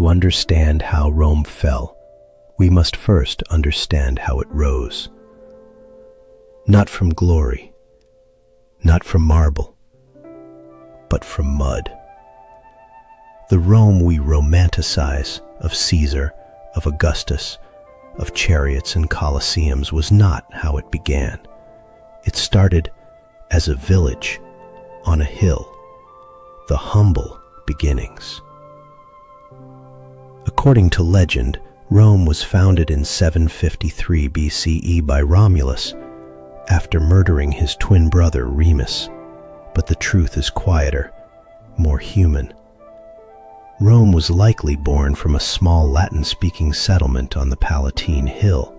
To understand how Rome fell, we must first understand how it rose. Not from glory, not from marble, but from mud. The Rome we romanticize of Caesar, of Augustus, of chariots and colosseums was not how it began. It started as a village on a hill, the humble beginnings. According to legend, Rome was founded in 753 BCE by Romulus after murdering his twin brother Remus. But the truth is quieter, more human. Rome was likely born from a small Latin-speaking settlement on the Palatine Hill,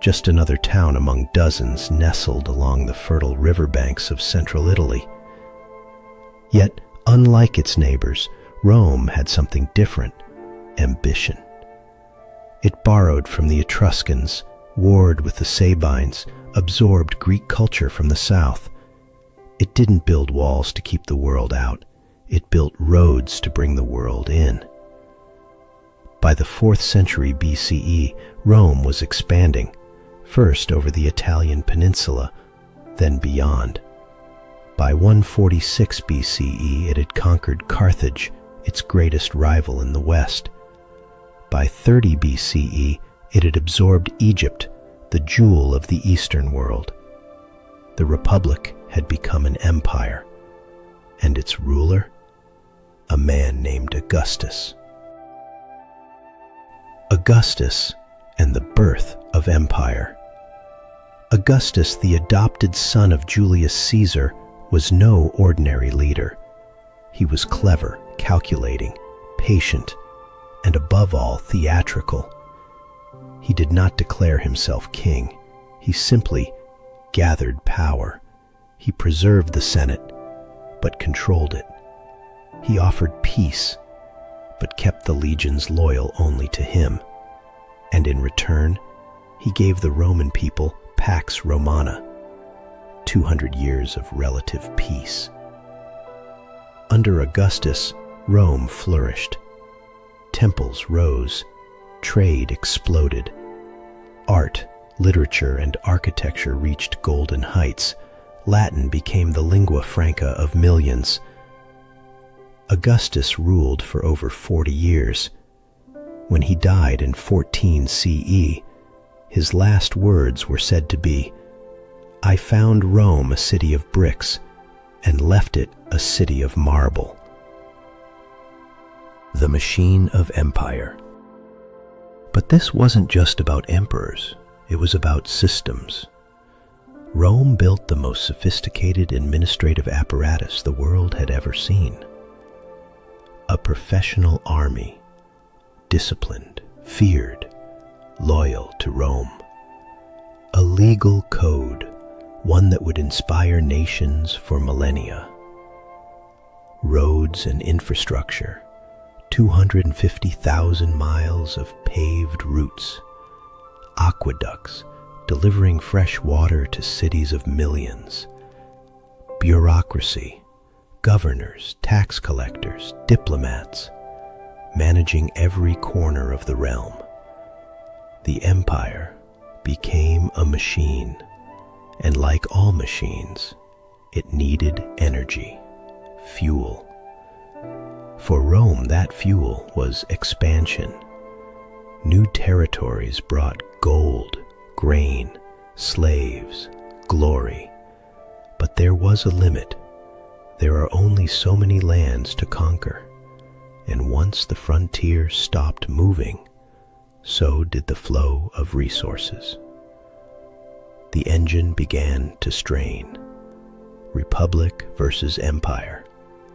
just another town among dozens nestled along the fertile riverbanks of central Italy. Yet, unlike its neighbors, Rome had something different: ambition. It borrowed from the Etruscans, warred with the Sabines, absorbed Greek culture from the south. It didn't build walls to keep the world out. It built roads to bring the world in. By the 4th century BCE, Rome was expanding, first over the Italian peninsula, then beyond. By 146 BCE, it had conquered Carthage, its greatest rival in the west. By 30 BCE, it had absorbed Egypt, the jewel of the Eastern world. The Republic had become an empire, and its ruler, a man named Augustus. Augustus and the birth of empire. Augustus, the adopted son of Julius Caesar, was no ordinary leader. He was clever, calculating, patient, and above all, theatrical. He did not declare himself king. He simply gathered power. He preserved the Senate, but controlled it. He offered peace, but kept the legions loyal only to him. And in return, he gave the Roman people Pax Romana, 200 years of relative peace. Under Augustus, Rome flourished. Temples rose, trade exploded. Art, literature, and architecture reached golden heights. Latin became the lingua franca of millions. Augustus ruled for over 40 years. When he died in 14 CE, his last words were said to be, "I found Rome a city of bricks and left it a city of marble." The machine of empire. But this wasn't just about emperors, it was about systems. Rome built the most sophisticated administrative apparatus the world had ever seen. A professional army, disciplined, feared, loyal to Rome. A legal code, one that would inspire nations for millennia. Roads and infrastructure, 250,000 miles of paved routes. Aqueducts, delivering fresh water to cities of millions. Bureaucracy, governors, tax collectors, diplomats, managing every corner of the realm. The empire became a machine, and like all machines, it needed energy, fuel. For Rome, that fuel was expansion. New territories brought gold, grain, slaves, glory. But there was a limit. There are only so many lands to conquer. And once the frontier stopped moving, so did the flow of resources. The engine began to strain. Republic versus empire,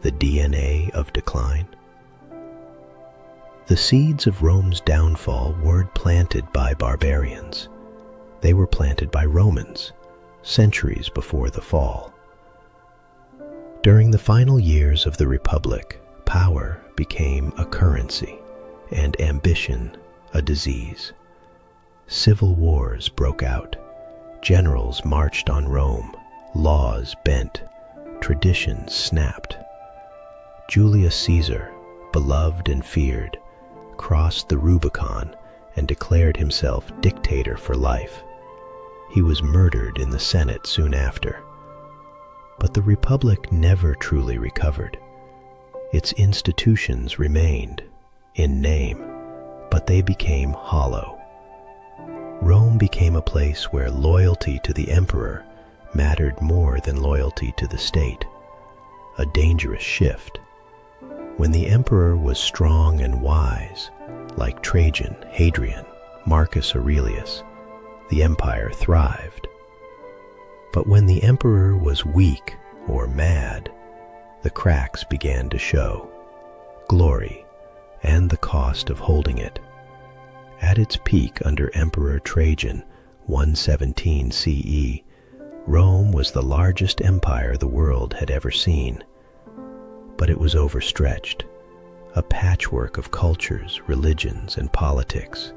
the DNA of decline. The seeds of Rome's downfall weren't planted by barbarians. They were planted by Romans, centuries before the fall. During the final years of the Republic, power became a currency, and ambition a disease. Civil wars broke out. Generals marched on Rome. Laws bent. Traditions snapped. Julius Caesar, beloved and feared, crossed the Rubicon and declared himself dictator for life. He was murdered in the Senate soon after. But the Republic never truly recovered. Its institutions remained, in name, but they became hollow. Rome became a place where loyalty to the emperor mattered more than loyalty to the state, a dangerous shift. When the emperor was strong and wise, like Trajan, Hadrian, Marcus Aurelius, the empire thrived. But when the emperor was weak or mad, the cracks began to show, glory, and the cost of holding it. At its peak under Emperor Trajan, 117 CE, Rome was the largest empire the world had ever seen. But it was overstretched, a patchwork of cultures, religions, and politics,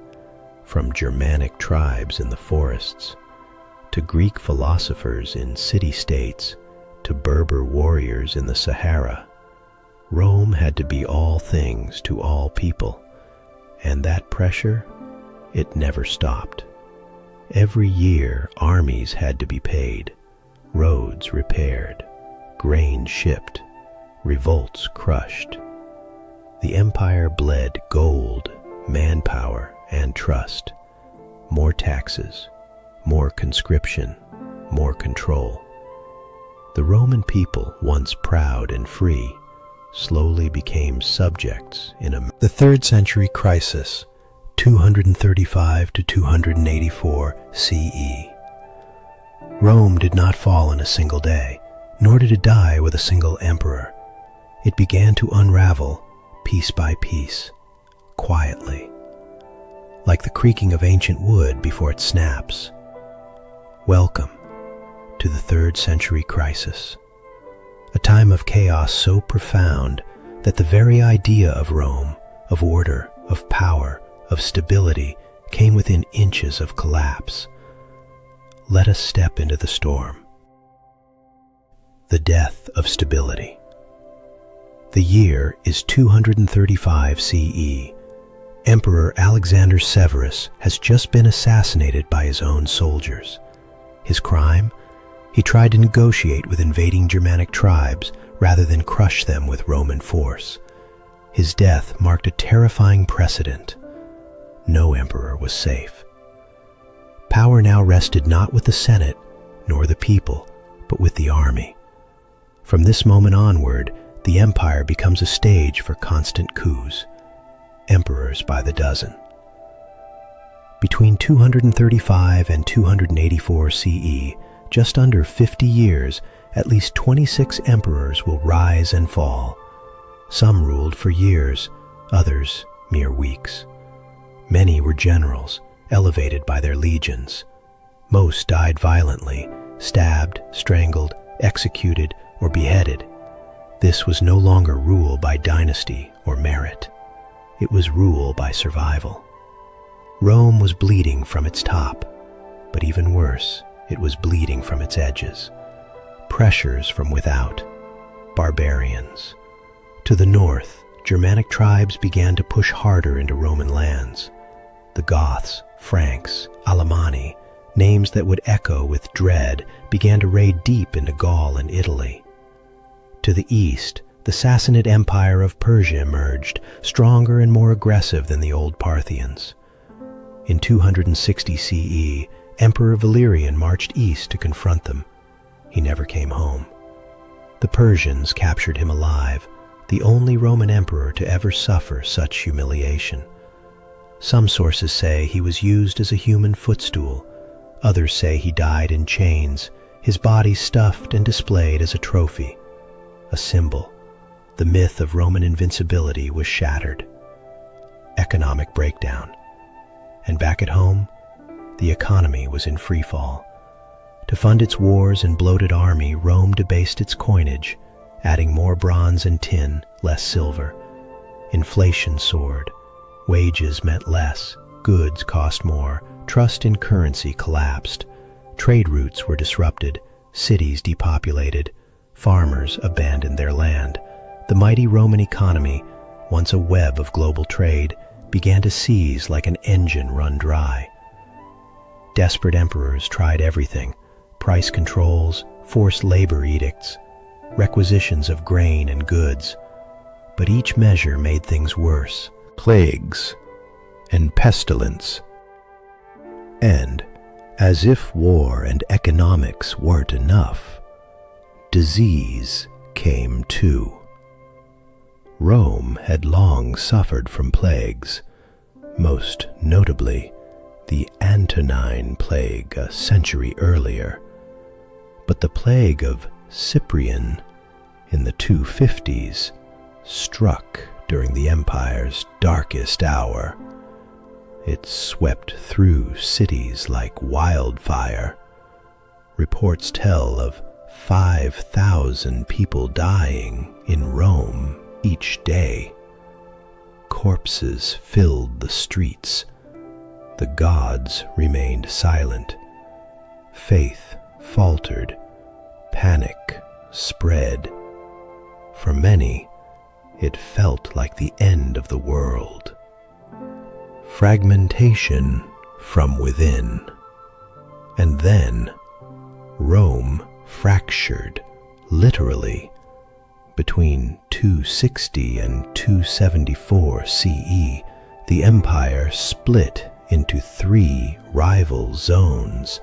from Germanic tribes in the forests, to Greek philosophers in city-states, to Berber warriors in the Sahara. Rome had to be all things to all people, and that pressure, it never stopped. Every year, armies had to be paid, roads repaired, grain shipped, revolts crushed. The empire bled gold, manpower, and trust. More taxes, more conscription, more control. The Roman people, once proud and free, slowly became subjects in the 3rd century crisis, 235 to 284 CE. Rome did not fall in a single day, nor did it die with a single emperor. It began to unravel piece by piece, quietly, like the creaking of ancient wood before it snaps. Welcome to the 3rd century crisis, a time of chaos so profound that the very idea of Rome, of order, of power, of stability, came within inches of collapse. Let us step into the storm. The death of stability. The year is 235 CE. Emperor Alexander Severus has just been assassinated by his own soldiers. His crime? He tried to negotiate with invading Germanic tribes rather than crush them with Roman force. His death marked a terrifying precedent. No emperor was safe. Power now rested not with the Senate nor the people, but with the army. From this moment onward, the empire becomes a stage for constant coups, emperors by the dozen. Between 235 and 284 CE, just under 50 years, at least 26 emperors will rise and fall. Some ruled for years, others mere weeks. Many were generals, elevated by their legions. Most died violently, stabbed, strangled, executed, or beheaded. This was no longer rule by dynasty or merit. It was rule by survival. Rome was bleeding from its top, but even worse, it was bleeding from its edges. Pressures from without. Barbarians. To the north, Germanic tribes began to push harder into Roman lands. The Goths, Franks, Alemanni, names that would echo with dread, began to raid deep into Gaul and Italy. To the east, the Sassanid Empire of Persia emerged, stronger and more aggressive than the old Parthians. In 260 CE, Emperor Valerian marched east to confront them. He never came home. The Persians captured him alive, the only Roman emperor to ever suffer such humiliation. Some sources say he was used as a human footstool. Others say he died in chains, his body stuffed and displayed as a trophy, a symbol. The myth of Roman invincibility was shattered. Economic breakdown. And back at home, the economy was in freefall. To fund its wars and bloated army, Rome debased its coinage, adding more bronze and tin, less silver. Inflation soared. Wages meant less. Goods cost more. Trust in currency collapsed. Trade routes were disrupted. Cities depopulated. Farmers abandoned their land. The mighty Roman economy, once a web of global trade, began to seize like an engine run dry. Desperate emperors tried everything: price controls, forced labor edicts, requisitions of grain and goods. But each measure made things worse: plagues and pestilence. And, as if war and economics weren't enough, disease came too. Rome had long suffered from plagues, most notably the Antonine Plague a century earlier. But the plague of Cyprian in the 250s struck during the empire's darkest hour. It swept through cities like wildfire. Reports tell of 5,000 people dying in Rome each day. Corpses filled the streets. The gods remained silent. Faith faltered. Panic spread. For many, it felt like the end of the world. Fragmentation from within. And then, Rome fractured, literally, between 260 and 274 CE. The empire split into 3 rival zones: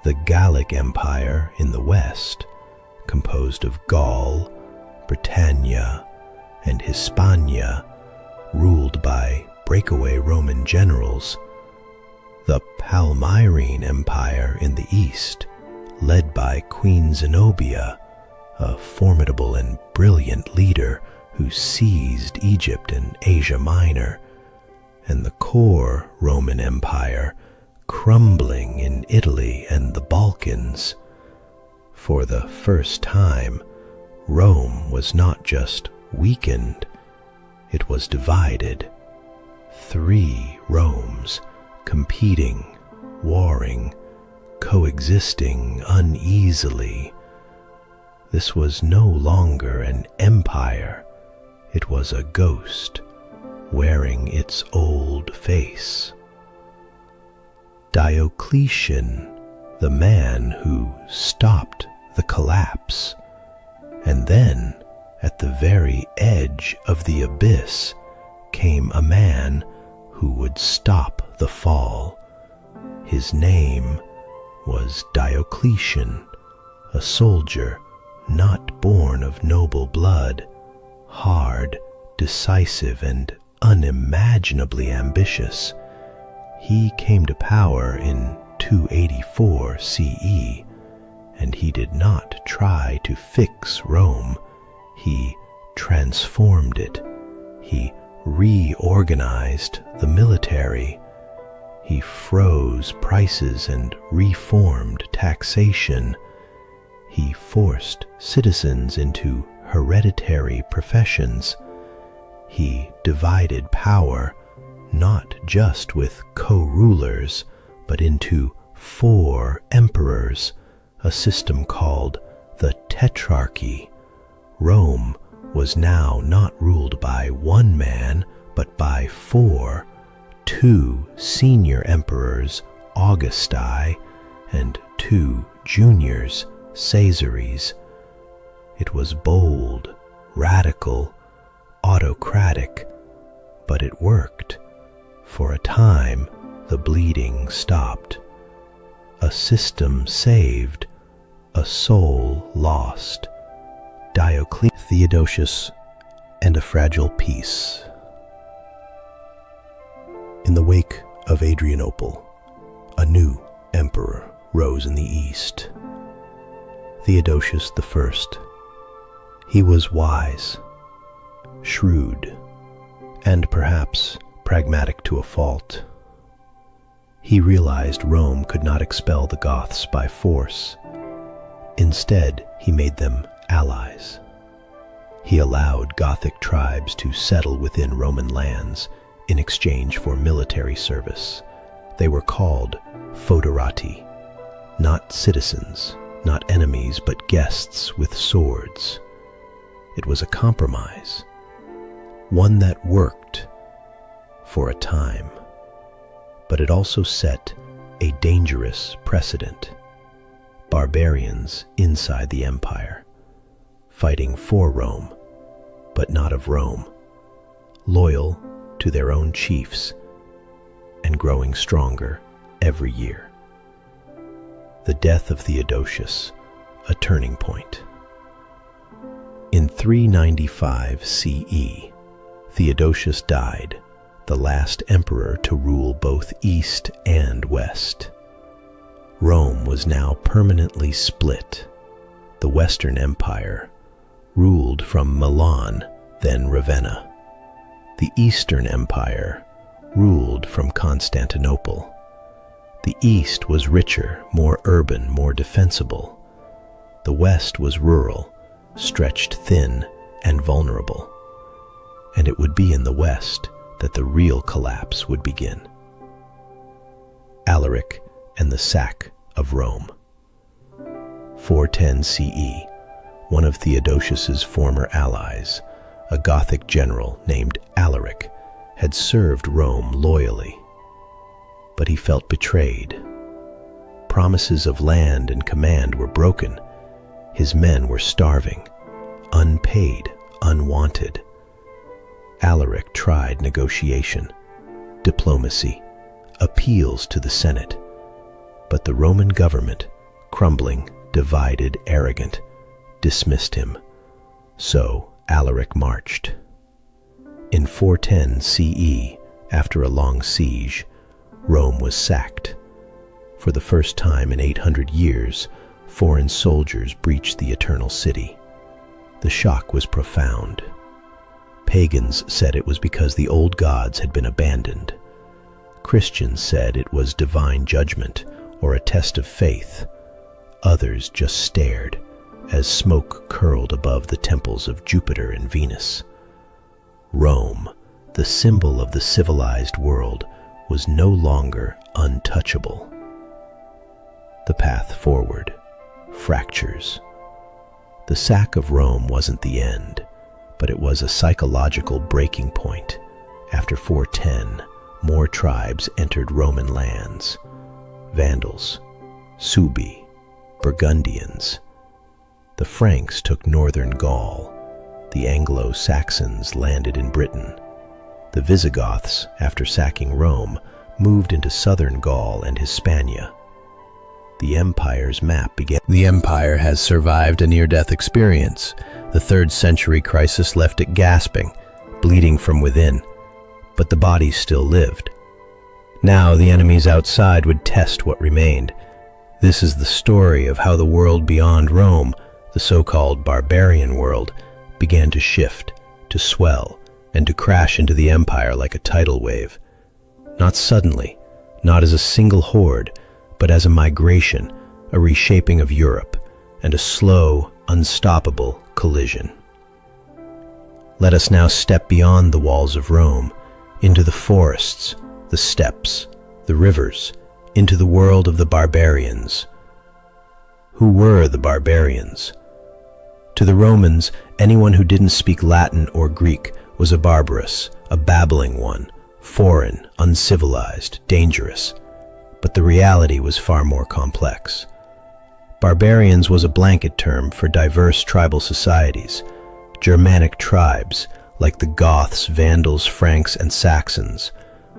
the Gallic Empire in the west, composed of Gaul, Britannia, and Hispania, ruled by breakaway Roman generals; the Palmyrene Empire in the east, led by Queen Zenobia, a formidable and brilliant leader who seized Egypt and Asia Minor; and the core Roman Empire, crumbling in Italy and the Balkans. For the first time, Rome was not just weakened, it was divided. 3 Romes, competing, warring, coexisting uneasily. This was no longer an empire, it was a ghost, wearing its old face. Diocletian, the man who stopped the collapse, and then, at the very edge of the abyss, came a man who would stop the fall. His name was Diocletian, a soldier not born of noble blood, hard, decisive, and unimaginably ambitious. He came to power in 284 CE, and he did not try to fix Rome. He transformed it. He reorganized the military. He froze prices and reformed taxation. He forced citizens into hereditary professions. He divided power, not just with co-rulers, but into 4 emperors, a system called the Tetrarchy. Rome was now not ruled by one man, but by 4, 2 senior emperors, Augusti, and 2 juniors, Caesaries. It was bold, radical, autocratic, but it worked. For a time, the bleeding stopped. A system saved, a soul lost. Diocletian, Theodosius, and a fragile peace. In the wake of Adrianople, a new emperor rose in the east. Theodosius I. He was wise, shrewd, and perhaps pragmatic to a fault. He realized Rome could not expel the Goths by force. Instead, he made them allies. He allowed Gothic tribes to settle within Roman lands in exchange for military service. They were called foederati, not citizens, not enemies, but guests with swords. It was a compromise, one that worked, for a time, but it also set a dangerous precedent. Barbarians inside the empire, fighting for Rome, but not of Rome, loyal to their own chiefs, and growing stronger every year. The death of Theodosius, a turning point. In 395 CE, Theodosius died, the last emperor to rule both East and West. Rome was now permanently split. The Western Empire ruled from Milan, then Ravenna. The Eastern Empire ruled from Constantinople. The East was richer, more urban, more defensible. The West was rural, stretched thin and vulnerable. And it would be in the West that the real collapse would begin. Alaric and the sack of Rome. 410 CE, one of Theodosius's former allies, a Gothic general named Alaric, had served Rome loyally. But he felt betrayed. Promises of land and command were broken. His men were starving, unpaid, unwanted. Alaric tried negotiation, diplomacy, appeals to the Senate. But the Roman government, crumbling, divided, arrogant, dismissed him. So Alaric marched. In 410 CE, after a long siege, Rome was sacked. For the first time in 800 years, foreign soldiers breached the Eternal City. The shock was profound. Pagans said it was because the old gods had been abandoned. Christians said it was divine judgment or a test of faith. Others just stared as smoke curled above the temples of Jupiter and Venus. Rome, the symbol of the civilized world, was no longer untouchable. The path forward, fractures. The sack of Rome wasn't the end, but it was a psychological breaking point. After 410, more tribes entered Roman lands. Vandals, Suebi, Burgundians. The Franks took northern Gaul. The Anglo-Saxons landed in Britain. The Visigoths, after sacking Rome, moved into southern Gaul and Hispania. The empire's map began. The empire has survived a near-death experience. The 3rd century crisis left it gasping, bleeding from within. But the bodies still lived. Now the enemies outside would test what remained. This is the story of how the world beyond Rome, the so-called barbarian world, began to shift, to swell, and to crash into the empire like a tidal wave. Not suddenly, not as a single horde, but as a migration, a reshaping of Europe, and a slow, unstoppable collision. Let us now step beyond the walls of Rome, into the forests, the steppes, the rivers, into the world of the barbarians. Who were the barbarians? To the Romans, anyone who didn't speak Latin or Greek was a barbarous, a babbling one, foreign, uncivilized, dangerous. But the reality was far more complex. Barbarians was a blanket term for diverse tribal societies, Germanic tribes like the Goths, Vandals, Franks, and Saxons,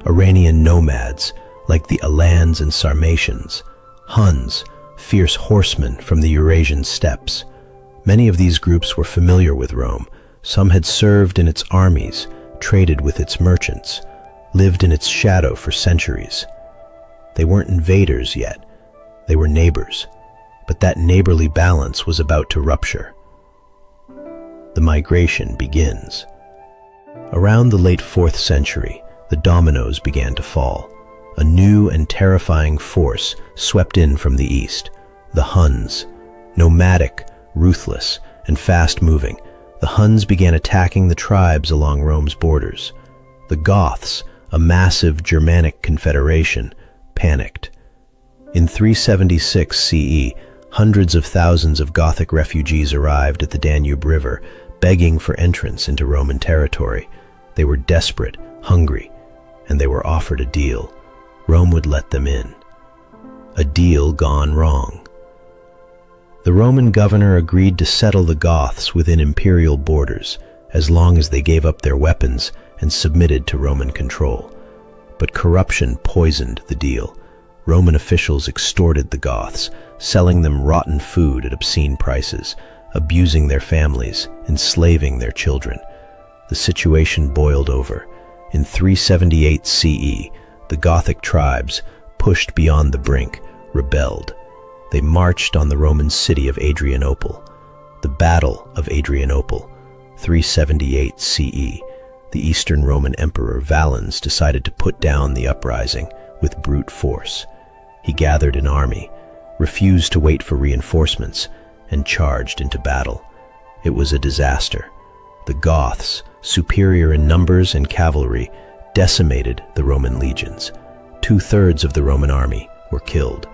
Iranian nomads like the Alans and Sarmatians, Huns, fierce horsemen from the Eurasian steppes. Many of these groups were familiar with Rome. Some had served in its armies, traded with its merchants, lived in its shadow for centuries. They weren't invaders yet. They were neighbors. But that neighborly balance was about to rupture. The migration begins. Around the late 4th century, the dominoes began to fall. A new and terrifying force swept in from the east. The Huns, nomadic, ruthless, and fast-moving. The Huns began attacking the tribes along Rome's borders. The Goths, a massive Germanic confederation, panicked. In 376 CE, hundreds of thousands of Gothic refugees arrived at the Danube River, begging for entrance into Roman territory. They were desperate, hungry, and they were offered a deal. Rome would let them in. A deal gone wrong. The Roman governor agreed to settle the Goths within imperial borders as long as they gave up their weapons and submitted to Roman control. But corruption poisoned the deal. Roman officials extorted the Goths, selling them rotten food at obscene prices, abusing their families, enslaving their children. The situation boiled over. In 378 CE, the Gothic tribes, pushed beyond the brink, rebelled. They marched on the Roman city of Adrianople. The Battle of Adrianople, 378 CE. The Eastern Roman Emperor Valens decided to put down the uprising with brute force. He gathered an army, refused to wait for reinforcements, and charged into battle. It was a disaster. The Goths, superior in numbers and cavalry, decimated the Roman legions. 2/3 of the Roman army were killed.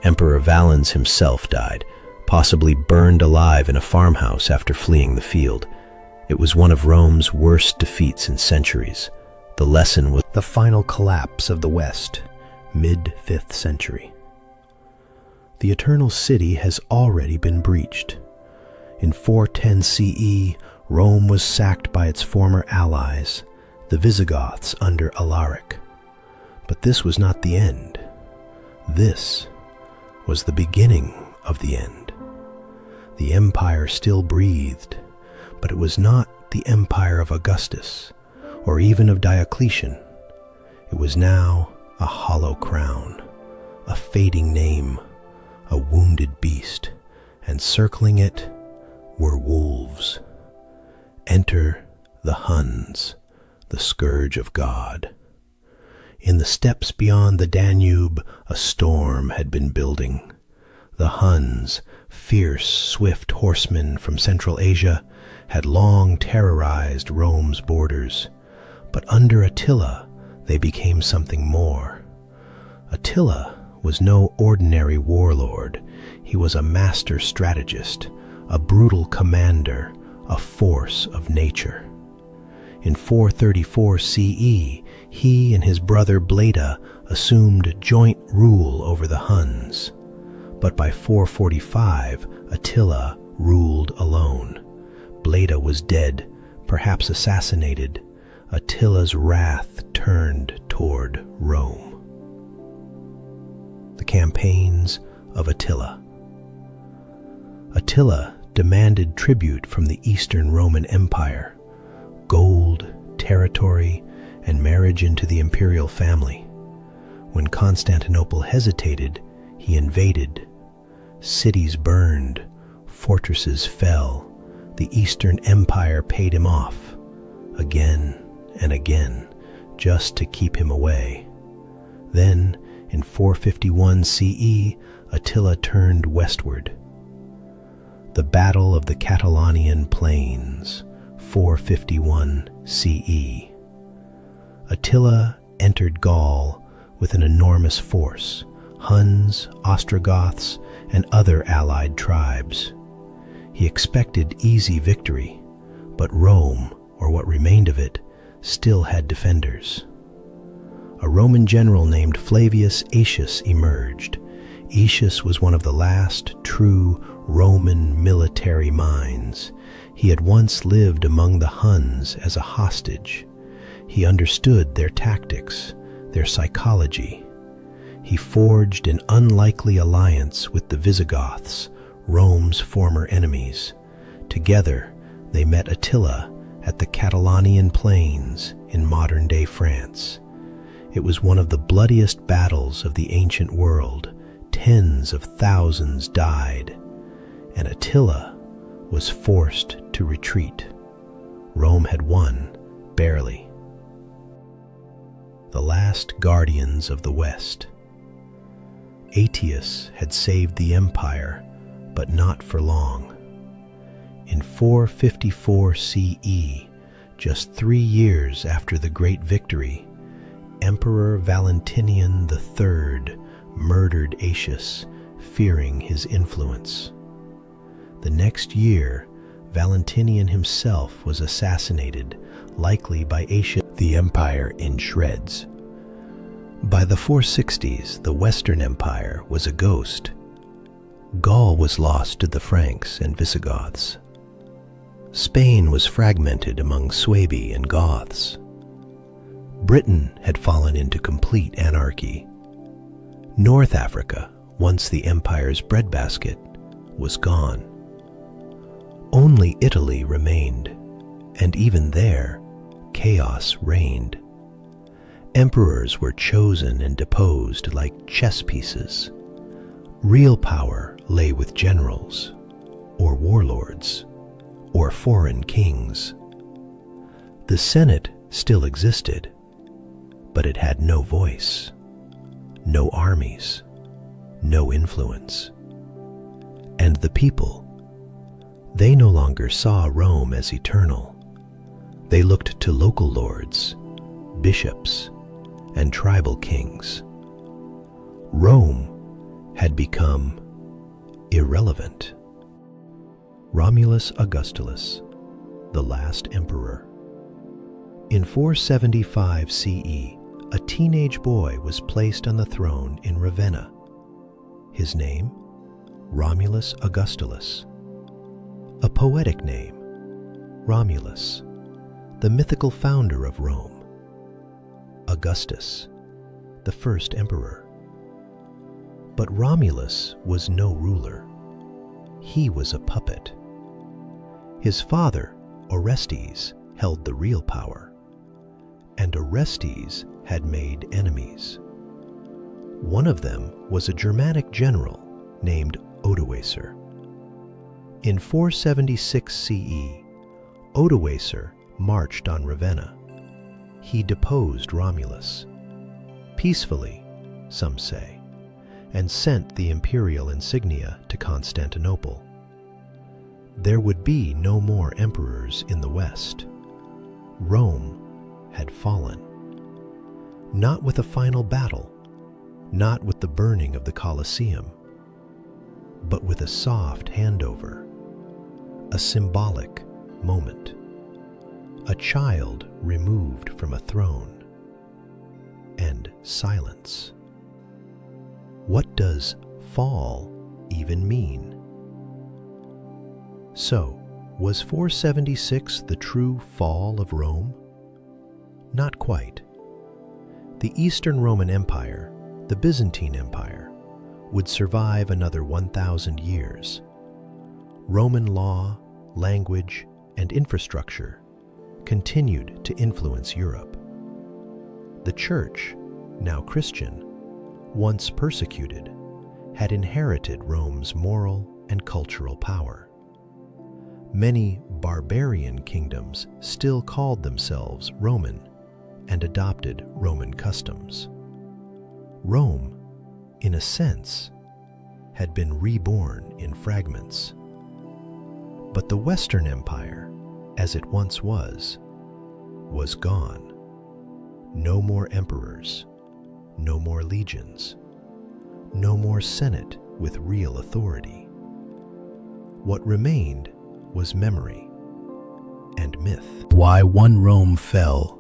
Emperor Valens himself died, possibly burned alive in a farmhouse after fleeing the field. It was one of Rome's worst defeats in centuries. The lesson was the final collapse of the West, mid-5th century. The Eternal City has already been breached. In 410 CE, Rome was sacked by its former allies, the Visigoths under Alaric. But this was not the end. This was the beginning of the end. The empire still breathed, but it was not the empire of Augustus or even of Diocletian. It was now a hollow crown, a fading name, a wounded beast, and circling it were wolves. Enter the Huns, the scourge of God. In the steppes beyond the Danube, a storm had been building. The Huns, fierce, swift horsemen from Central Asia, had long terrorized Rome's borders. But under Attila, they became something more. Attila was no ordinary warlord. He was a master strategist, a brutal commander, a force of nature. In 434 CE, he and his brother Bleda assumed joint rule over the Huns. But by 445, Attila ruled alone. Bleda was dead, perhaps assassinated. Attila's wrath turned toward Rome. The campaigns of Attila. Attila demanded tribute from the Eastern Roman Empire, gold, territory, and marriage into the imperial family. When Constantinople hesitated, he invaded. Cities burned, fortresses fell. The Eastern Empire paid him off, again and again, just to keep him away. Then, in 451 CE, Attila turned westward. The Battle of the Catalonian Plains, 451 CE. Attila entered Gaul with an enormous force, Huns, Ostrogoths, and other allied tribes. He expected easy victory, but Rome, or what remained of it, still had defenders. A Roman general named Flavius Aetius emerged. Aetius was one of the last true Roman military minds. He had once lived among the Huns as a hostage. He understood their tactics, their psychology. He forged an unlikely alliance with the Visigoths, Rome's former enemies. Together, they met Attila at the Catalonian Plains in modern-day France. It was one of the bloodiest battles of the ancient world. Tens of thousands died, and Attila was forced to retreat. Rome had won, barely. The last guardians of the West. Aetius had saved the empire, but not for long. In 454 CE, just 3 years after the great victory, Emperor Valentinian III murdered Aetius, fearing his influence. The next year, Valentinian himself was assassinated, likely by Aetius. The empire in shreds, By the 460s, the Western Empire was a ghost. Gaul was lost to the Franks and Visigoths. Spain was fragmented among Suebi and Goths. Britain had fallen into complete anarchy. North Africa, once the empire's breadbasket, was gone. Only Italy remained, and even there, chaos reigned. Emperors were chosen and deposed like chess pieces. Real power lay with generals, or warlords, or foreign kings. The Senate still existed, but it had no voice, no armies, no influence. And the people, they no longer saw Rome as eternal. They looked to local lords, bishops, and tribal kings. Rome had become irrelevant. Romulus Augustulus, the last emperor. In 475 CE, a teenage boy was placed on the throne in Ravenna. His name? Romulus Augustulus. A poetic name, Romulus, the mythical founder of Rome. Augustus, the first emperor. But Romulus was no ruler. He was a puppet. His father, Orestes, held the real power, and Orestes had made enemies. One of them was a Germanic general named Odoacer. In 476 CE, Odoacer marched on Ravenna. He deposed Romulus, peacefully, some say, and sent the imperial insignia to Constantinople. There would be no more emperors in the West. Rome had fallen. Not with a final battle, not with the burning of the Colosseum, but with a soft handover, a symbolic moment, a child removed from a throne, and silence. What does fall even mean? So, was 476 the true fall of Rome? Not quite. The Eastern Roman Empire, the Byzantine Empire, would survive another 1,000 years. Roman law, language, and infrastructure continued to influence Europe. The Church, now Christian, once persecuted, had inherited Rome's moral and cultural power. Many barbarian kingdoms still called themselves Roman and adopted Roman customs. Rome, in a sense, had been reborn in fragments. But the Western Empire, as it once was gone. No more emperors, no more legions, no more senate with real authority. What remained was memory and myth. Why one Rome fell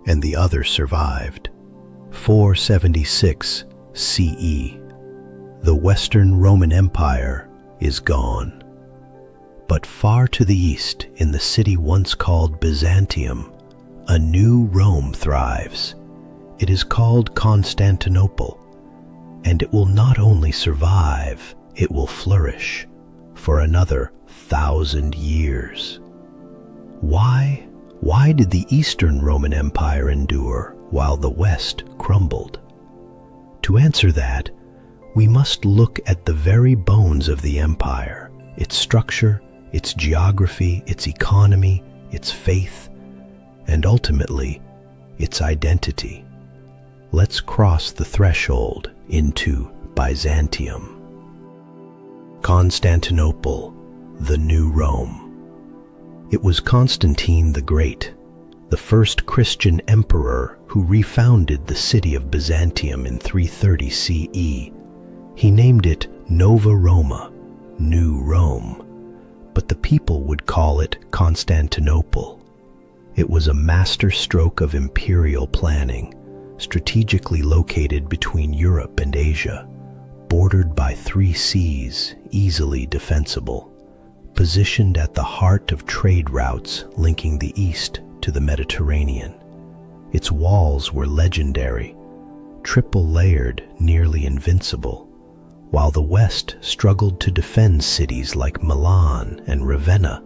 and the other survived. 476 CE. The Western Roman Empire is gone. But far to the east, in the city once called Byzantium, a new Rome thrives. It is called Constantinople, and it will not only survive, it will flourish for another 1,000 years. Why? Why did the Eastern Roman Empire endure while the West crumbled? To answer that, we must look at the very bones of the empire, its structure, its geography, its economy, its faith, and ultimately, its identity. Let's cross the threshold into Byzantium. Constantinople, the new Rome. It was Constantine the Great, the first Christian emperor who refounded the city of Byzantium in 330 CE. He named it Nova Roma, New Rome, but the people would call it Constantinople. It was a masterstroke of imperial planning, strategically located between Europe and Asia, bordered by 3 seas, easily defensible, positioned at the heart of trade routes linking the East to the Mediterranean. Its walls were legendary, triple-layered, nearly invincible, while the West struggled to defend cities like Milan and Ravenna.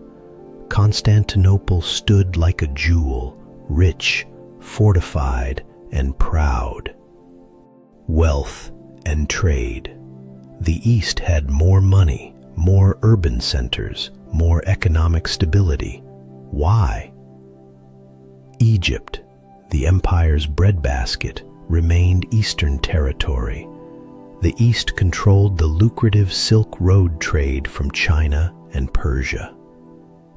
Constantinople stood like a jewel, rich, fortified, and proud. Wealth and trade. The East had more money, more urban centers, more economic stability. Why? Egypt, the empire's breadbasket, remained Eastern territory. The East controlled the lucrative Silk Road trade from China and Persia.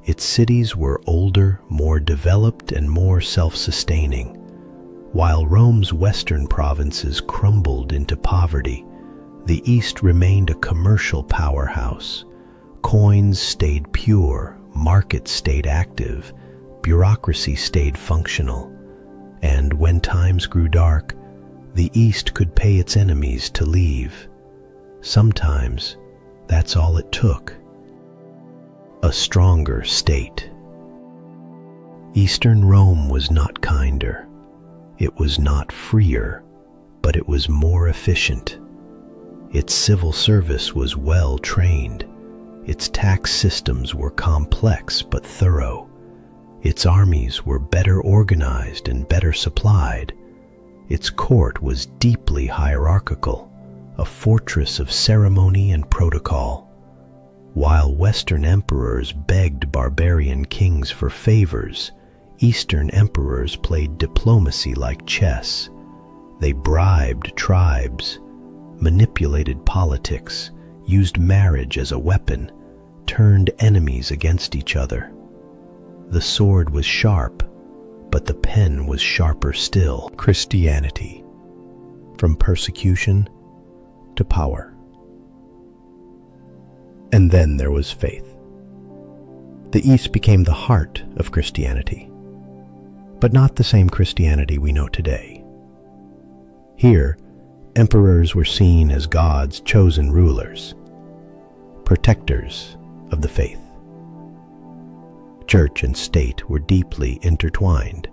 Its cities were older, more developed, and more self-sustaining, while Rome's western provinces crumbled into poverty. The East remained a commercial powerhouse. Coins stayed pure, markets stayed active, bureaucracy stayed functional, and when times grew dark, the East could pay its enemies to leave. Sometimes, that's all it took. A stronger state. Eastern Rome was not kinder. It was not freer, but it was more efficient. Its civil service was well trained. Its tax systems were complex but thorough. Its armies were better organized and better supplied. Its court was deeply hierarchical, a fortress of ceremony and protocol. While Western emperors begged barbarian kings for favors, Eastern emperors played diplomacy like chess. They bribed tribes, manipulated politics, used marriage as a weapon, turned enemies against each other. The sword was sharp, but the pen was sharper still. Christianity, from persecution to power. And then there was faith. The East became the heart of Christianity, but not the same Christianity we know today. Here, emperors were seen as God's chosen rulers, protectors of the faith. Church and state were deeply intertwined.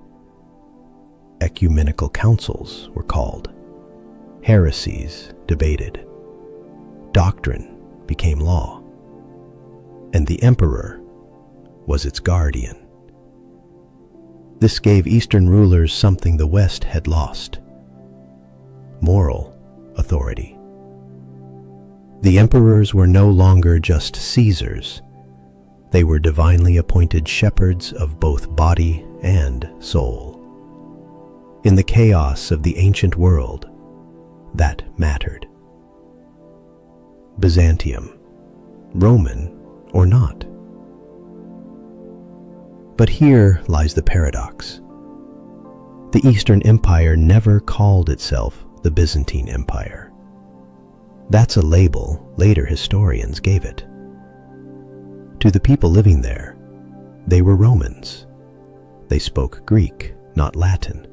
Ecumenical councils were called. Heresies debated. Doctrine became law. And the emperor was its guardian. This gave Eastern rulers something the West had lost: moral authority. The emperors were no longer just Caesars. They were divinely appointed shepherds of both body and soul. In the chaos of the ancient world, that mattered. Byzantium, Roman or not? But here lies the paradox. The Eastern Empire never called itself the Byzantine Empire. That's a label later historians gave it. To the people living there, they were Romans. They spoke Greek, not Latin.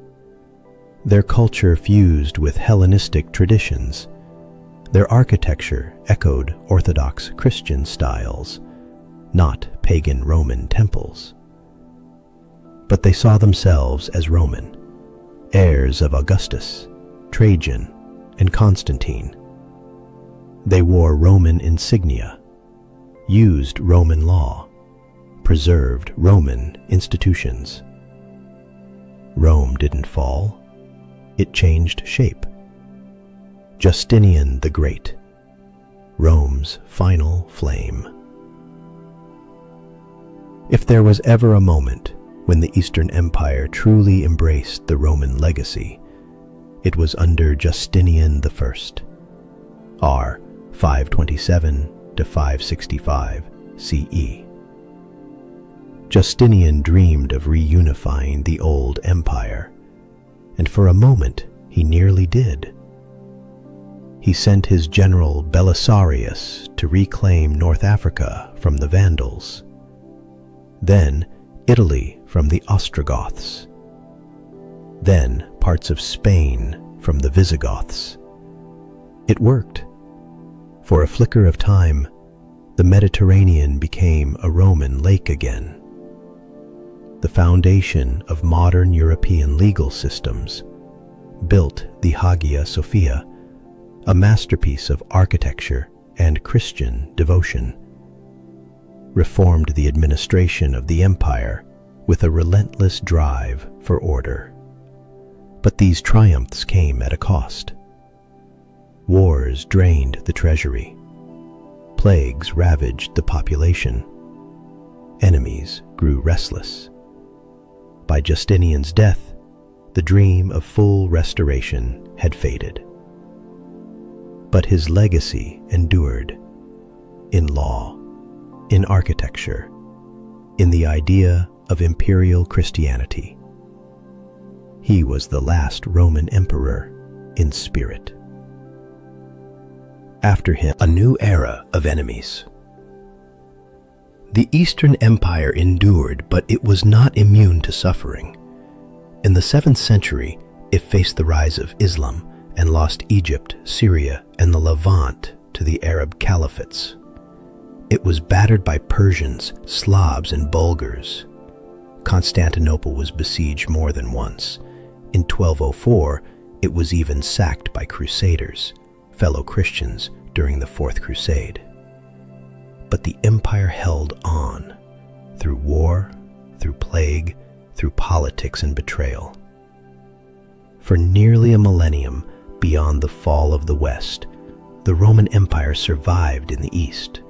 Their culture fused with Hellenistic traditions. Their architecture echoed Orthodox Christian styles, not pagan Roman temples. But they saw themselves as Roman, heirs of Augustus, Trajan, and Constantine. They wore Roman insignia, used Roman law, preserved Roman institutions. Rome didn't fall, it changed shape. Justinian the Great, Rome's final flame. If there was ever a moment when the Eastern Empire truly embraced the Roman legacy, it was under Justinian I, r. 527 to 565 CE. Justinian dreamed of reunifying the old empire, and for a moment he nearly did. He sent his general Belisarius to reclaim North Africa from the Vandals, then Italy from the Ostrogoths, then parts of Spain from the Visigoths. It worked. For a flicker of time, the Mediterranean became a Roman lake again. The foundation of modern European legal systems built the Hagia Sophia, a masterpiece of architecture and Christian devotion, reformed the administration of the empire with a relentless drive for order. But these triumphs came at a cost. Wars drained the treasury. Plagues ravaged the population. Enemies grew restless. By Justinian's death, the dream of full restoration had faded. But his legacy endured in law, in architecture, in the idea of imperial Christianity. He was the last Roman emperor in spirit. After him, a new era of enemies. The Eastern Empire endured, but it was not immune to suffering. In the 7th century, it faced the rise of Islam and lost Egypt, Syria, and the Levant to the Arab caliphates. It was battered by Persians, Slavs, and Bulgars. Constantinople was besieged more than once. In 1204, it was even sacked by Crusaders, fellow Christians, during the Fourth Crusade. But the empire held on, through war, through plague, through politics and betrayal. For nearly a millennium beyond the fall of the West, the Roman Empire survived in the East,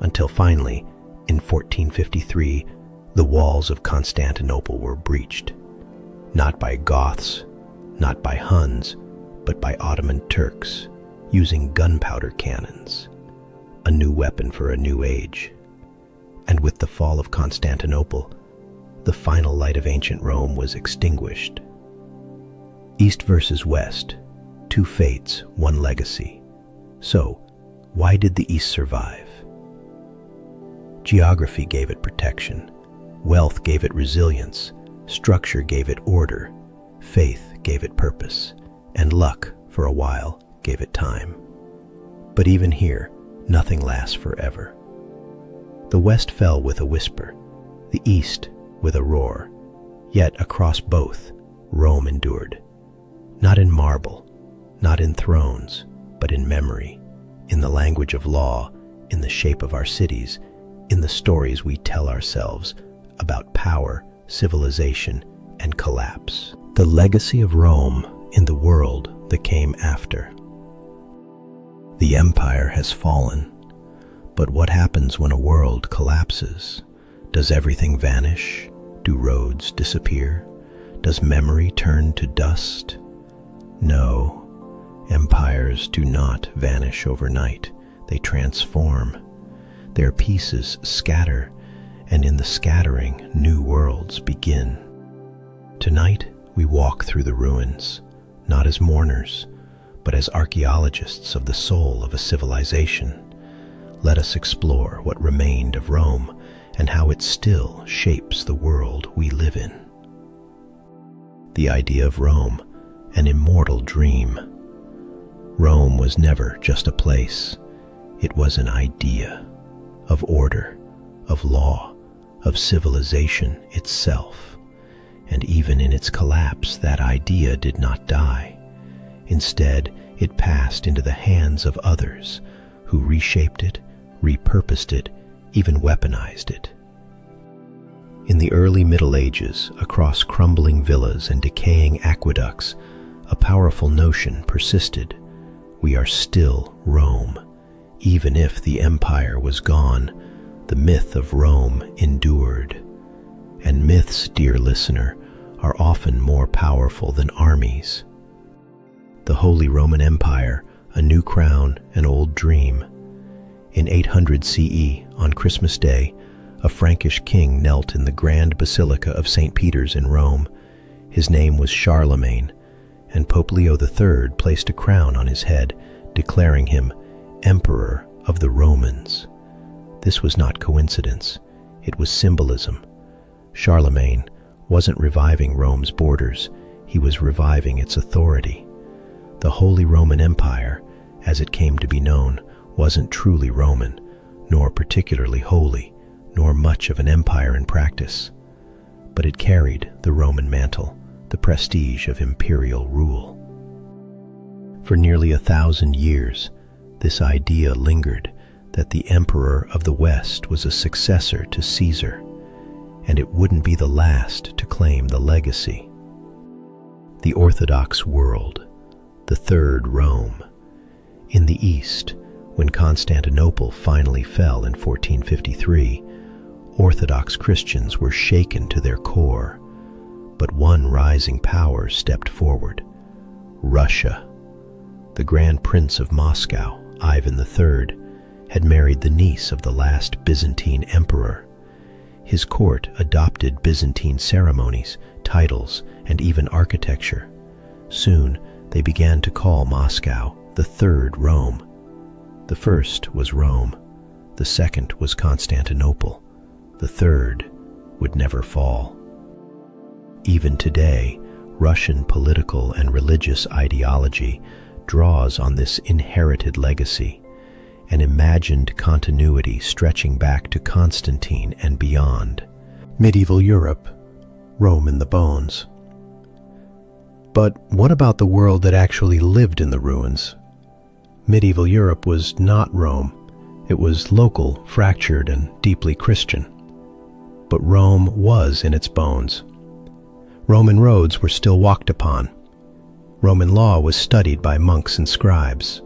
until finally, in 1453, the walls of Constantinople were breached, not by Goths, not by Huns, but by Ottoman Turks, using gunpowder cannons, a new weapon for a new age. And with the fall of Constantinople, the final light of ancient Rome was extinguished. East versus West, two fates, one legacy. So, why did the East survive? Geography gave it protection, wealth gave it resilience, structure gave it order, faith gave it purpose, and luck, for a while, gave it time. But even here, nothing lasts forever. The West fell with a whisper, the East with a roar. Yet across both, Rome endured. Not in marble, not in thrones, but in memory, in the language of law, in the shape of our cities, in the stories we tell ourselves about power, civilization, and collapse. The legacy of Rome in the world that came after. The empire has fallen, but what happens when a world collapses? Does everything vanish? Do roads disappear? Does memory turn to dust? No, empires do not vanish overnight. They transform. Their pieces scatter, and in the scattering, new worlds begin. Tonight, we walk through the ruins, not as mourners, but as archaeologists of the soul of a civilization. Let us explore what remained of Rome and how it still shapes the world we live in. The idea of Rome, an immortal dream. Rome was never just a place. It was an idea of order, of law, of civilization itself. And even in its collapse, that idea did not die. Instead, it passed into the hands of others who reshaped it, repurposed it, even weaponized it. In the early Middle Ages, across crumbling villas and decaying aqueducts, a powerful notion persisted. We are still Rome. Even if the empire was gone, the myth of Rome endured. And myths, dear listener, are often more powerful than armies. The Holy Roman Empire, a new crown, an old dream. In 800 CE, on Christmas Day, a Frankish king knelt in the grand basilica of St. Peter's in Rome. His name was Charlemagne, and Pope Leo III placed a crown on his head, declaring him Emperor of the Romans. This was not coincidence, it was symbolism. Charlemagne wasn't reviving Rome's borders, he was reviving its authority. The Holy Roman Empire, as it came to be known, wasn't truly Roman, nor particularly holy, nor much of an empire in practice. But it carried the Roman mantle, the prestige of imperial rule. For nearly 1,000 years, this idea lingered that the emperor of the West was a successor to Caesar, and it wouldn't be the last to claim the legacy. The Orthodox world, the Third Rome. In the East, when Constantinople finally fell in 1453, Orthodox Christians were shaken to their core. But one rising power stepped forward: Russia. The Grand Prince of Moscow, Ivan III, had married the niece of the last Byzantine emperor. His court adopted Byzantine ceremonies, titles, and even architecture. Soon, they began to call Moscow the Third Rome. The first was Rome, the second was Constantinople, the third would never fall. Even today, Russian political and religious ideology draws on this inherited legacy, an imagined continuity stretching back to Constantine and beyond. Medieval Europe, Rome in the bones. But what about the world that actually lived in the ruins? Medieval Europe was not Rome. It was local, fractured, and deeply Christian. But Rome was in its bones. Roman roads were still walked upon. Roman law was studied by monks and scribes.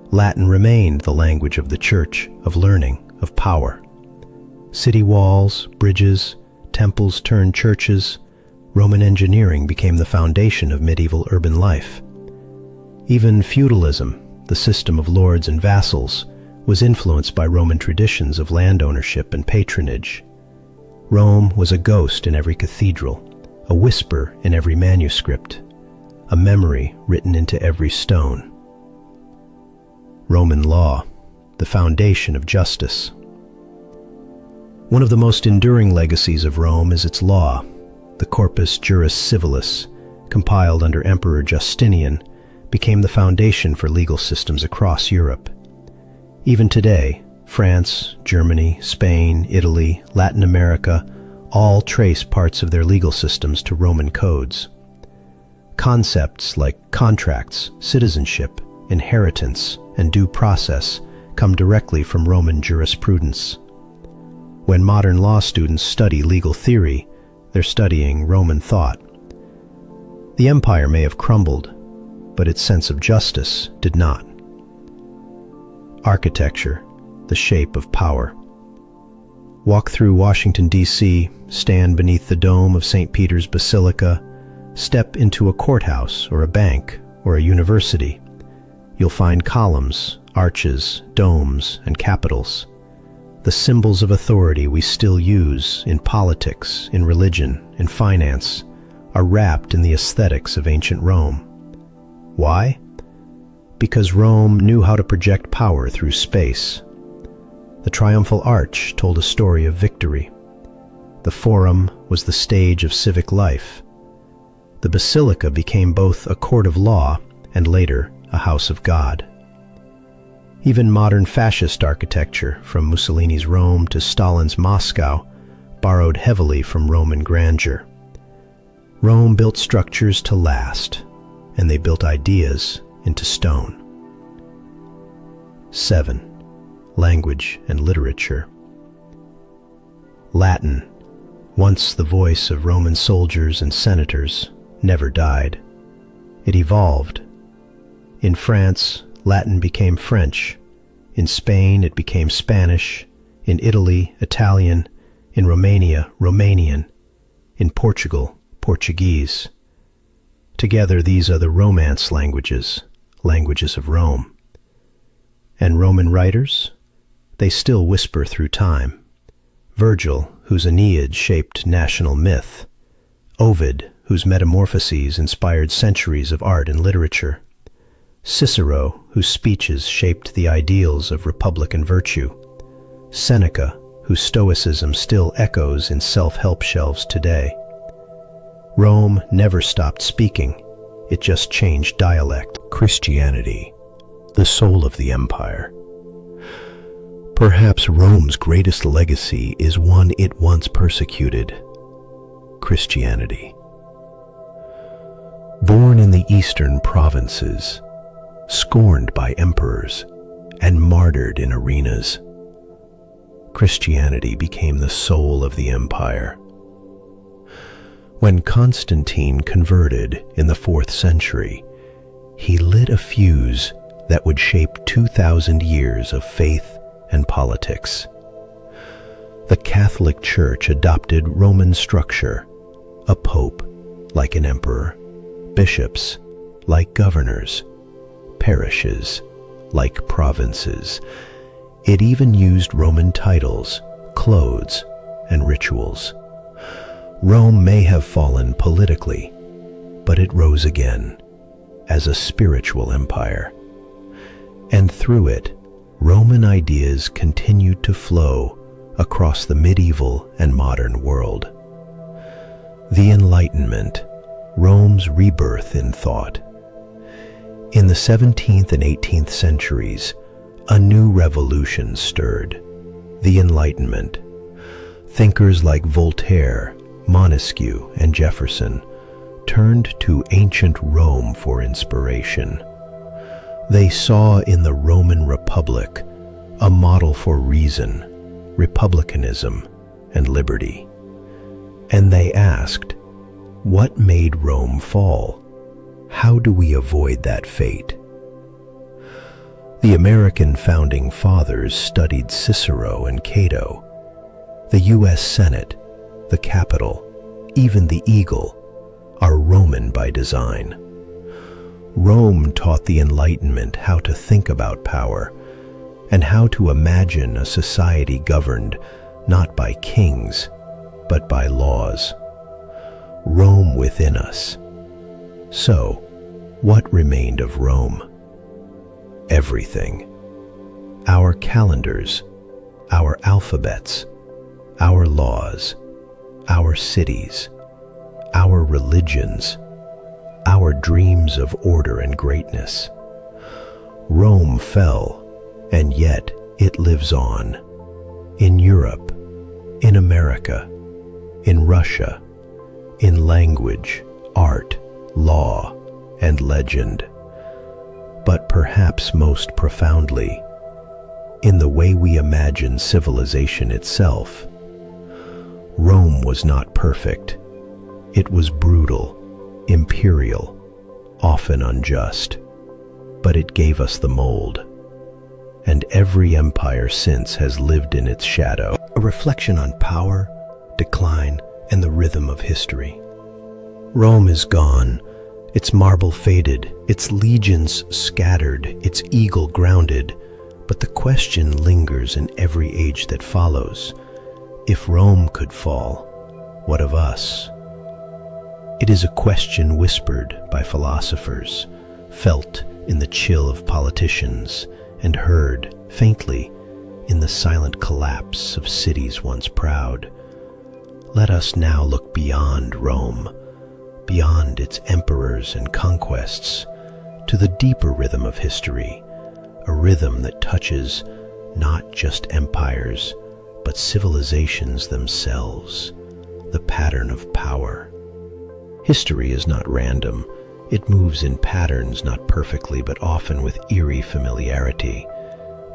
Latin remained the language of the church, of learning, of power. City walls, bridges, temples turned churches. Roman engineering became the foundation of medieval urban life. Even feudalism, the system of lords and vassals, was influenced by Roman traditions of land ownership and patronage. Rome was a ghost in every cathedral, a whisper in every manuscript, a memory written into every stone. Roman law, the foundation of justice. One of the most enduring legacies of Rome is its law, the Corpus Juris Civilis, compiled under Emperor Justinian, became the foundation for legal systems across Europe. Even today, France, Germany, Spain, Italy, Latin America all trace parts of their legal systems to Roman codes. Concepts like contracts, citizenship, inheritance, and due process come directly from Roman jurisprudence. When modern law students study legal theory, they're studying Roman thought. The empire may have crumbled, but its sense of justice did not. Architecture, the shape of power. Walk through Washington, D.C., stand beneath the dome of St. Peter's Basilica, step into a courthouse or a bank or a university. You'll find columns, arches, domes, and capitals. The symbols of authority we still use in politics, in religion, in finance, are wrapped in the aesthetics of ancient Rome. Why? Because Rome knew how to project power through space. The triumphal arch told a story of victory. The forum was the stage of civic life. The basilica became both a court of law and later a house of God. Even modern fascist architecture, from Mussolini's Rome to Stalin's Moscow, borrowed heavily from Roman grandeur. Rome built structures to last, and they built ideas into stone. 7. Language and literature. Latin, once the voice of Roman soldiers and senators, never died. It evolved. In France, Latin became French. In Spain, it became Spanish. In Italy, Italian. In Romania, Romanian. In Portugal, Portuguese. Together, these are the Romance languages, languages of Rome. And Roman writers? They still whisper through time. Virgil, whose Aeneid shaped national myth. Ovid, whose Metamorphoses inspired centuries of art and literature. Cicero, whose speeches shaped the ideals of republican virtue. Seneca, whose stoicism still echoes in self-help shelves today. Rome never stopped speaking, it just changed dialect. Christianity, the soul of the empire. Perhaps Rome's greatest legacy is one it once persecuted: Christianity. Born in the eastern provinces, scorned by emperors, and martyred in arenas, Christianity became the soul of the empire. When Constantine converted in the 4th century, he lit a fuse that would shape 2,000 years of faith and politics. The Catholic Church adopted Roman structure: a pope like an emperor, bishops like governors, parishes like provinces. It even used Roman titles, clothes, and rituals. Rome may have fallen politically, but it rose again as a spiritual empire. And through it, Roman ideas continued to flow across the medieval and modern world. The Enlightenment, Rome's rebirth in thought. In the 17th and 18th centuries, a new revolution stirred: the Enlightenment. Thinkers like Voltaire, Montesquieu, and Jefferson turned to ancient Rome for inspiration. They saw in the Roman Republic a model for reason, republicanism, and liberty. And they asked, what made Rome fall? How do we avoid that fate? The American founding fathers studied Cicero and Cato. The U.S. Senate, the Capitol, even the Eagle, are Roman by design. Rome taught the Enlightenment how to think about power and how to imagine a society governed not by kings, but by laws. Rome within us. So, what remained of Rome? Everything. Our calendars, our alphabets, our laws, our cities, our religions, our dreams of order and greatness. Rome fell, and yet it lives on. In Europe, in America, in Russia, in language, art, law, and legend. But perhaps most profoundly, in the way we imagine civilization itself. Rome was not perfect. It was brutal, imperial, often unjust. But it gave us the mold. And every empire since has lived in its shadow. A reflection on power, decline, and the rhythm of history. Rome is gone, its marble faded, its legions scattered, its eagle grounded, but the question lingers in every age that follows. If Rome could fall, what of us? It is a question whispered by philosophers, felt in the chill of politicians, and heard, faintly, in the silent collapse of cities once proud. Let us now look beyond Rome, beyond its emperors and conquests, to the deeper rhythm of history, a rhythm that touches not just empires, but civilizations themselves, the pattern of power. History is not random. It moves in patterns, not perfectly, but often with eerie familiarity.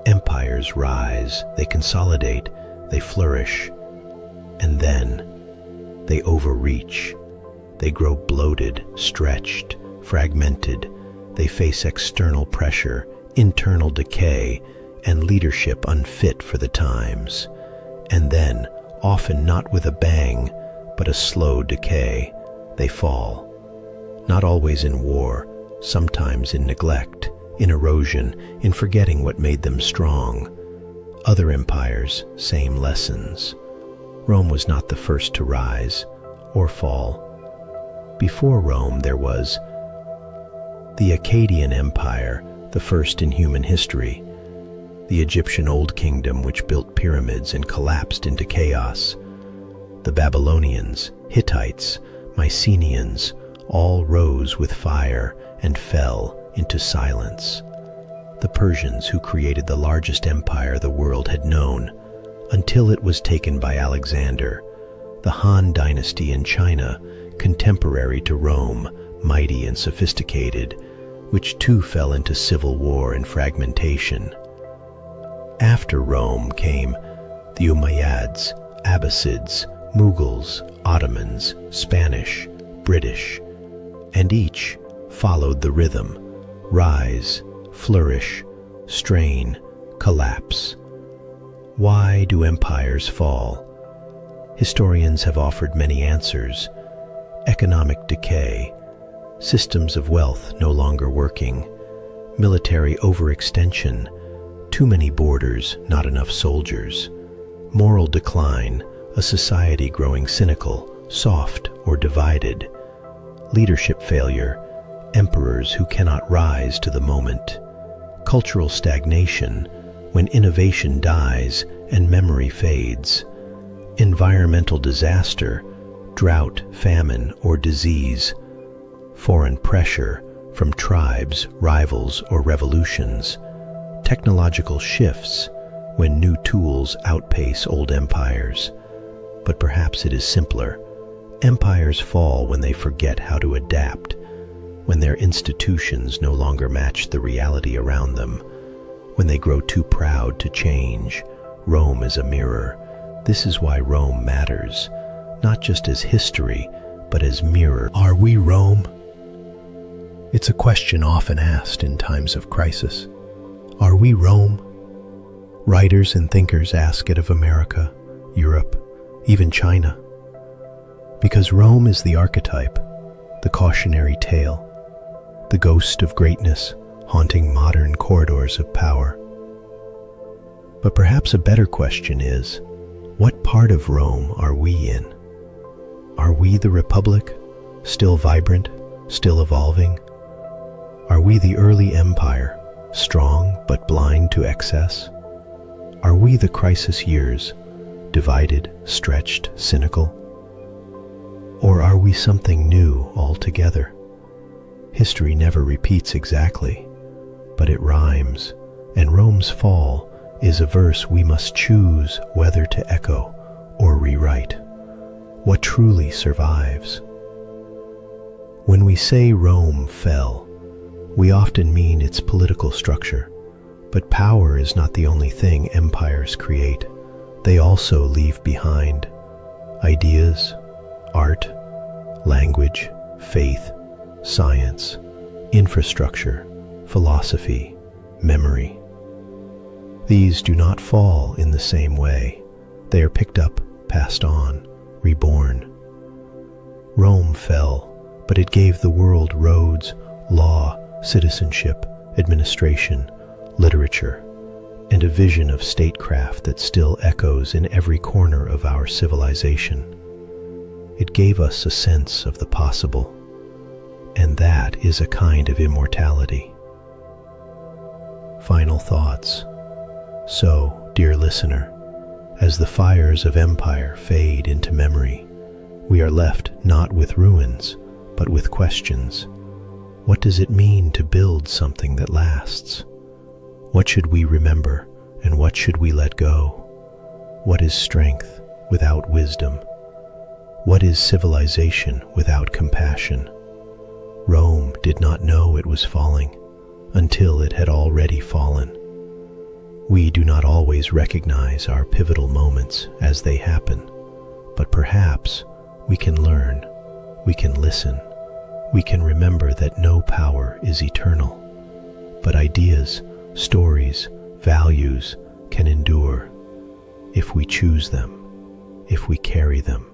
Empires rise, they consolidate, they flourish, and then they overreach. They grow bloated, stretched, fragmented. They face external pressure, internal decay, and leadership unfit for the times. And then, often not with a bang, but a slow decay, they fall. Not always in war, sometimes in neglect, in erosion, in forgetting what made them strong. Other empires, same lessons. Rome was not the first to rise or fall. Before Rome there was the Akkadian Empire, the first in human history, the Egyptian Old Kingdom which built pyramids and collapsed into chaos, the Babylonians, Hittites, Mycenaeans, all rose with fire and fell into silence. The Persians, who created the largest empire the world had known, until it was taken by Alexander. The Han dynasty in China, contemporary to Rome, mighty and sophisticated, which too fell into civil war and fragmentation. After Rome came the Umayyads, Abbasids, Mughals, Ottomans, Spanish, British, and each followed the rhythm: rise, flourish, strain, collapse. Why do empires fall? Historians have offered many answers: economic decay, systems of wealth no longer working, military overextension, too many borders, not enough soldiers, moral decline, a society growing cynical, soft, or divided, leadership failure, emperors who cannot rise to the moment, cultural stagnation, when innovation dies and memory fades, environmental disaster, drought, famine, or disease, foreign pressure from tribes, rivals, or revolutions, technological shifts when new tools outpace old empires. But perhaps it is simpler. Empires fall when they forget how to adapt, when their institutions no longer match the reality around them, when they grow too proud to change. Rome is a mirror. This is why Rome matters, not just as history, but as mirror. Are we Rome? It's a question often asked in times of crisis. Are we Rome? Writers and thinkers ask it of America, Europe, even China. Because Rome is the archetype, the cautionary tale, the ghost of greatness haunting modern corridors of power. But perhaps a better question is, what part of Rome are we in? Are we the Republic, still vibrant, still evolving? Are we the early empire, strong but blind to excess? Are we the crisis years, divided, stretched, cynical? Or are we something new altogether? History never repeats exactly, but it rhymes, and Rome's fall is a verse we must choose whether to echo or rewrite. What truly survives? When we say Rome fell, we often mean its political structure, but power is not the only thing empires create. They also leave behind ideas, art, language, faith, science, infrastructure, philosophy, memory. These do not fall in the same way. They are picked up, passed on, reborn. Rome fell, but it gave the world roads, law, citizenship, administration, literature, and a vision of statecraft that still echoes in every corner of our civilization. It gave us a sense of the possible, and that is a kind of immortality. Final thoughts. So, dear listener, as the fires of empire fade into memory, we are left not with ruins, but with questions. What does it mean to build something that lasts? What should we remember, and what should we let go? What is strength without wisdom? What is civilization without compassion? Rome did not know it was falling until it had already fallen. We do not always recognize our pivotal moments as they happen, but perhaps we can learn, we can listen, we can remember that no power is eternal, but ideas, stories, values can endure if we choose them, if we carry them,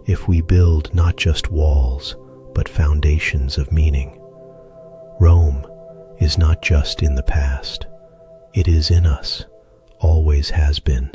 if we build not just walls, but foundations of meaning. Rome is not just in the past, it is in us, always has been.